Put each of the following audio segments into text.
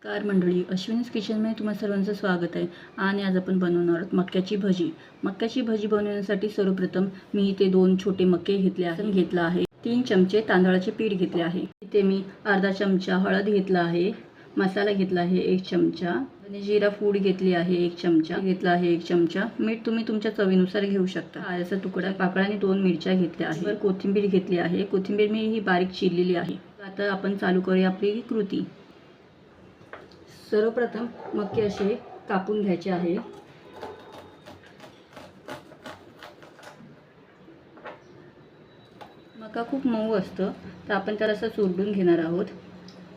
नमस्कार मंडळी, अश्विनीज किचनमध्ये तुम्हा सर्वांचं स्वागत आहे. आणि आज आपण बनवणार आहोत मक्याची भजी. मक्याची भजी बनवण्यासाठी सर्वप्रथम मी इथे 2 छोटे मके घेतला आहे. 3 चमचे तांदळाचे पीठ घेतले आहे. इथे मी अर्धा चमचा हळद घेतला आहे. मसाला घेतला आहे 1 चमचा. जिरा पूड घेतली आहे 1 चमचा. घेतला आहे 1 चमचा. मीठ तुम्ही तुमच्या चवीनुसार घेऊ शकता. आल्याचा तुकडा, पाकळ्या आणि 2 मिरच्या घेतल्या आहे. कोथिंबीर घेतली आहे. कोथिंबीर मी ही बारीक चिरलेली आहे. आता आपण चालू करूया आपली कृती. सर्वप्रथम मके असे कापून घ्यायचे आहे. मका खूप मऊ असतं, तर आपण त्याला असं चुरडून घेणार आहोत,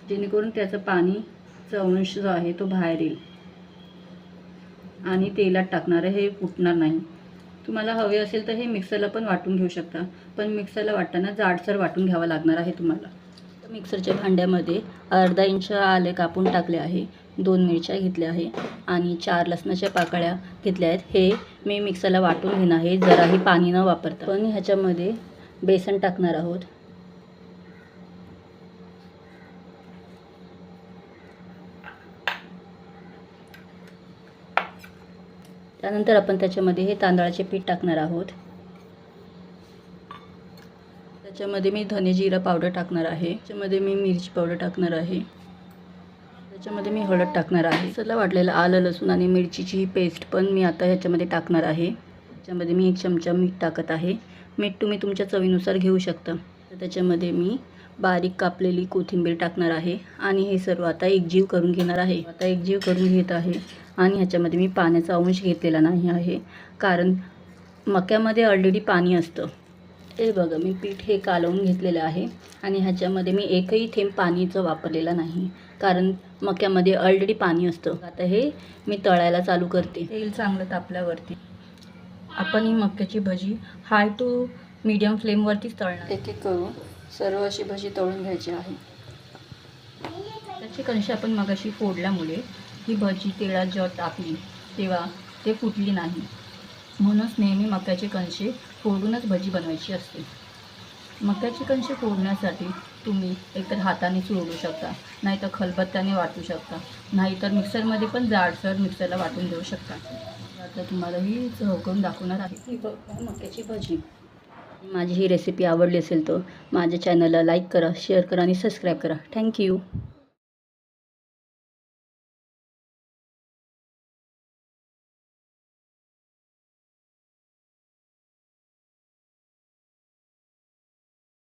जेणेकरून त्याचं पाणीचा अंश जो आहे तो बाहेर येईल आणि तेलात टाकणार आहे, हे फुटणार नाही. तुम्हाला हवे असेल तर हे मिक्सरला पण वाटून घेऊ शकता, पण मिक्सरला वाटताना जाडसर वाटून घ्यावं लागणार आहे तुम्हाला. मिक्सरच्या भांड्यामध्ये अर्धा इंच आले कापून टाकले आहे. 2 मिरच्या घेतल्या आहे आणि 4 लसणाच्या पाकळ्या घेतल्या आहेत. हे मी मिक्सरला वाटून घेणार आहे, जराही पाणी न वापरता. पण ह्याच्यामध्ये बेसन टाकणार आहोत. त्यानंतर आपण त्याच्यामध्ये हे तांदळाचे पीठ टाकणार आहोत. त्याच्यामध्ये मी धने जिरा पावडर टाकणार आहे. त्याच्यामध्ये मी मिरची पावडर टाकणार आहे. त्याच्यामध्ये मी हळद टाकणार आहे. मसाला वाटलेलं आलं, लसूण आणि मिरचीची ही पेस्ट पण मी आता ह्याच्यामध्ये टाकणार आहे. त्याच्यामध्ये मी 1 चमचा मीठ टाकत आहे. मीठ तुम्ही तुमच्या चवीनुसार घेऊ शकता. तर त्याच्यामध्ये मी बारीक कापलेली कोथिंबीर टाकणार आहे आणि हे सर्व आता एकजीव करून घेणार आहे. आता एकजीव करून घेत आहे आणि ह्याच्यामध्ये मी पाण्याचा अंश घेतलेला नाही आहे, कारण मक्यामध्ये ऑलरेडी पाणी असतं. हे बघा, मी पीठ हे कालवून घेतलेलं आहे आणि ह्याच्यामध्ये मी एकही थेंब पाणीचं वापरलेलं नाही, कारण मक्यामध्ये ऑलरेडी पाणी असतं. आता हे मी तळायला चालू करते. तेल चांगलं तापल्यावरती आपण ही मक्याची भजी हाय टू मीडियम फ्लेमवरतीच तळणार. एक एक करून सर्व अशी भजी तळून घ्यायची आहे. त्याची कणशी आपण मगाशी फोडल्यामुळे ही भजी तेलात जेव्हा टाकली तेव्हा ते फुटली नाही. म्हणूनच नेहमी मक्याची कणशी फोडूनच भजी बनवायची असते. मक्याची कणशी फोडण्यासाठी तुम्ही एकतर हाताने चुरडू शकता, नाहीतर खलबत्त्याने वाटू शकता, नाहीतर मिक्सरमध्ये पण जाडसर मिक्सरला वाटून देऊ शकता. आता तुम्हाला ही चव करून दाखवणार आहे. ही मक्याची भजी. माझी ही रेसिपी आवडली असेल तर माझ्या चॅनलला लाईक करा, शेअर करा आणि सबस्क्राईब करा. थँक्यू.